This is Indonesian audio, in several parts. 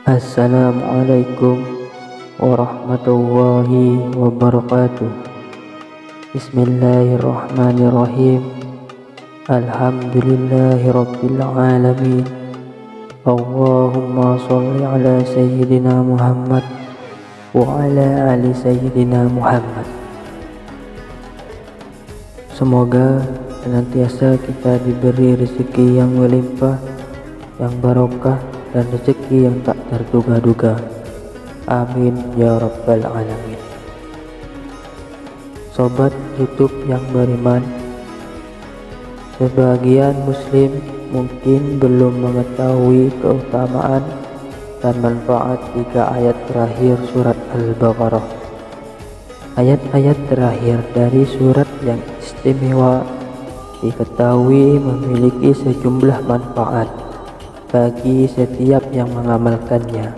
Assalamualaikum warahmatullahi wabarakatuh. Bismillahirrahmanirrahim. Alhamdulillahi rabbil alamin. Allahumma sholli ala sayyidina Muhammad wa ala ali sayyidina Muhammad. Semoga senantiasa kita diberi rezeki yang melimpah, yang barokah, dan rezeki yang tak terduga-duga. Amin ya rabbal alamin. Sobat YouTube yang beriman, sebagian muslim mungkin belum mengetahui keutamaan dan manfaat 3 ayat terakhir surat Al-Baqarah. Ayat-ayat terakhir dari surat yang istimewa diketahui memiliki sejumlah manfaat bagi setiap yang mengamalkannya.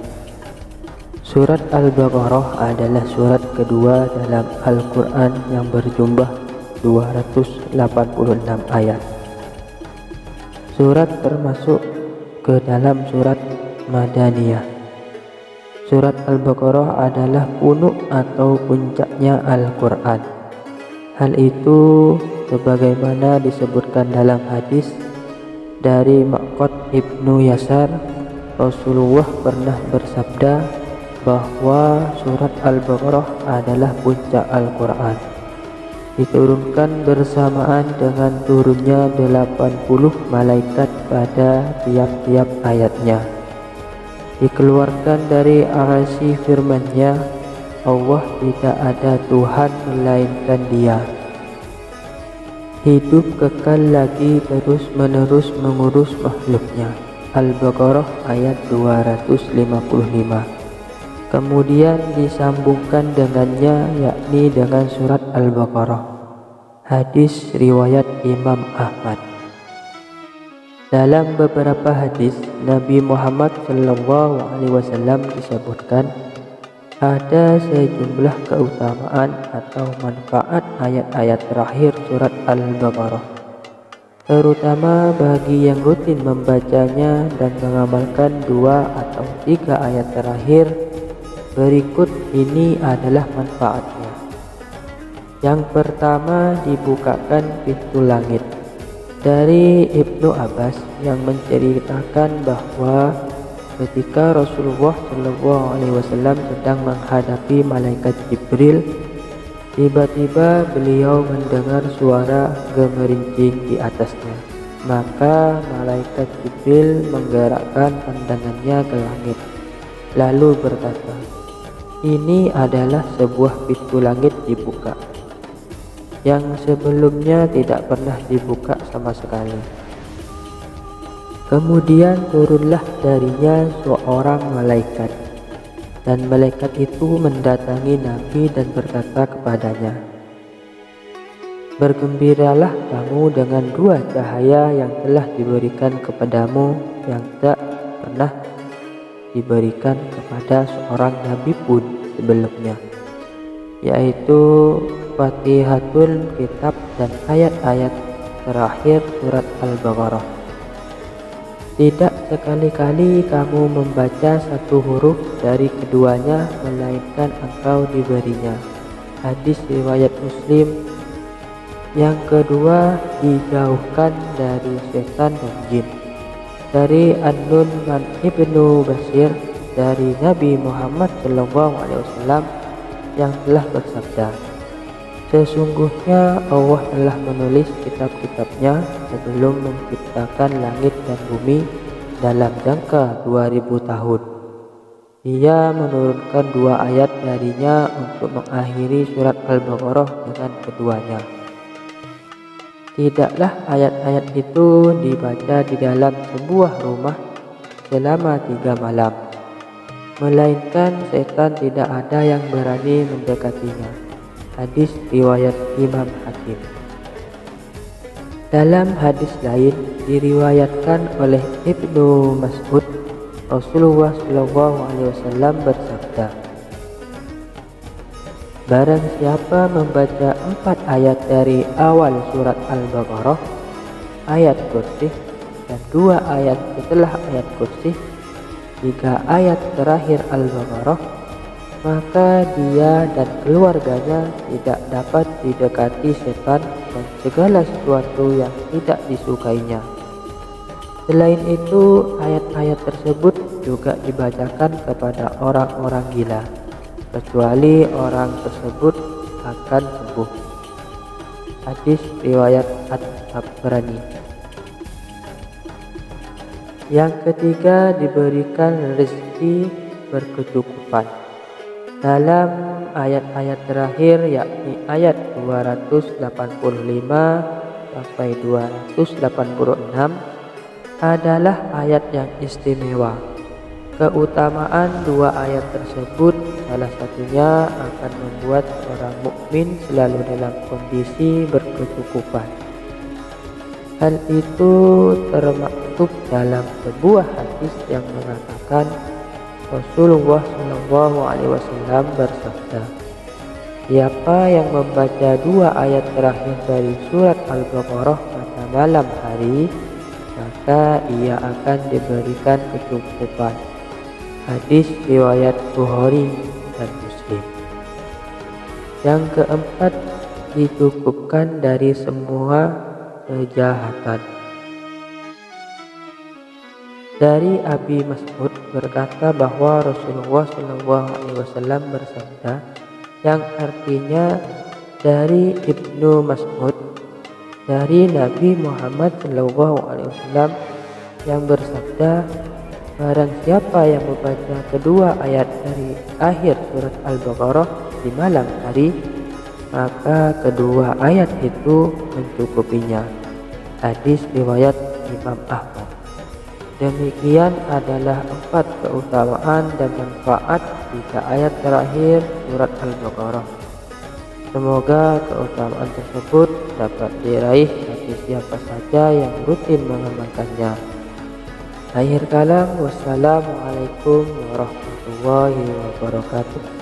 Surat Al-Baqarah adalah surat kedua dalam Al-Quran yang berjumlah 286 ayat. Surat termasuk ke dalam surat Madaniyah. Surat Al-Baqarah adalah punuk atau puncaknya Al-Quran. Hal itu sebagaimana disebutkan dalam hadis dari Ma'qad Ibnu Yasar, Rasulullah pernah bersabda bahwa surat Al-Baqarah adalah puncak Al-Quran. Diturunkan bersamaan dengan turunnya 80 malaikat pada tiap-tiap ayatnya. Dikeluarkan dari arasy firman-Nya, Allah tidak ada Tuhan melainkan Dia. Hidup kekal lagi terus-menerus mengurus makhluknya. Al-Baqarah ayat 255. Kemudian disambungkan dengannya, yakni dengan surat Al-Baqarah. Hadis riwayat Imam Ahmad. Dalam beberapa hadis Nabi Muhammad SAW disebutkan ada sejumlah keutamaan atau manfaat ayat-ayat terakhir surat Al-Baqarah, terutama bagi yang rutin membacanya dan mengamalkan 2 atau 3 ayat terakhir. Berikut ini adalah manfaatnya. Yang pertama, dibukakan pintu langit. Dari Ibnu Abbas yang menceritakan bahwa ketika Rasulullah SAW sedang menghadapi malaikat Jibril, tiba-tiba beliau mendengar suara gemerincing di atasnya. Maka malaikat Jibril menggerakkan pandangannya ke langit, lalu berkata, "Ini adalah sebuah pintu langit dibuka, yang sebelumnya tidak pernah dibuka sama sekali." Kemudian turunlah darinya seorang malaikat, dan malaikat itu mendatangi Nabi dan berkata kepadanya, "Bergembiralah kamu dengan 2 cahaya yang telah diberikan kepadamu, yang tak pernah diberikan kepada seorang nabi pun sebelumnya, yaitu Fatihatul Kitab dan ayat-ayat terakhir surat Al-Baqarah. Tidak sekali-kali kamu membaca satu huruf dari keduanya, melainkan engkau diberinya." Hadis riwayat Muslim. Yang kedua, dijauhkan dari setan dan jin. Dari An-Nu'man Ibnu Bashir dari Nabi Muhammad SAW yang telah bersabda, "Sesungguhnya Allah telah menulis kitab-kitabnya sebelum menciptakan langit dan bumi dalam jangka 2000 tahun. Dia menurunkan 2 ayat darinya untuk mengakhiri surat Al-Baqarah dengan keduanya. Tidaklah ayat-ayat itu dibaca di dalam sebuah rumah selama 3 malam, melainkan setan tidak ada yang berani mendekatinya." Hadis riwayat Imam Hakim. Dalam hadis lain diriwayatkan oleh Ibnu Mas'ud, Rasulullah SAW bersabda, "Barang siapa membaca 4 ayat dari awal surat Al-Baqarah, ayat kursi, dan 2 ayat setelah ayat kursi, 3 ayat terakhir Al-Baqarah, maka dia dan keluarganya tidak dapat didekati setan dan segala sesuatu yang tidak disukainya. Selain itu, ayat-ayat tersebut juga dibacakan kepada orang-orang gila, kecuali orang tersebut akan sembuh. Hadis riwayat At-Tabrani. Yang ketiga, diberikan rezeki berkecukupan. Dalam ayat-ayat terakhir, yakni ayat 285 sampai 286, adalah ayat yang istimewa. Keutamaan dua ayat tersebut salah satunya akan membuat orang mukmin selalu dalam kondisi berkecukupan. Hal itu termaktub dalam sebuah hadis yang mengatakan Rasulullah SAW bersabda, siapa yang membaca dua ayat terakhir dari surat Al-Baqarah pada malam hari, maka ia akan diberikan kecukupan. Hadis riwayat Bukhari dan Muslim. Yang keempat, dicukupkan dari semua kejahatan. Dari Abi Mas'ud berkata bahwa Rasulullah SAW bersabda, yang artinya dari Ibnu Mas'ud dari Nabi Muhammad SAW yang bersabda, barang siapa yang membaca kedua ayat dari akhir surat Al-Baqarah di malam hari, maka kedua ayat itu mencukupinya. Hadis riwayat Imam Ahmad. Demikian adalah 4 keutamaan dan manfaat 3 ayat terakhir surat Al-Baqarah. Semoga keutamaan tersebut dapat diraih bagi siapa saja yang rutin mengamalkannya. Akhir kalam, wassalamualaikum warahmatullahi wabarakatuh.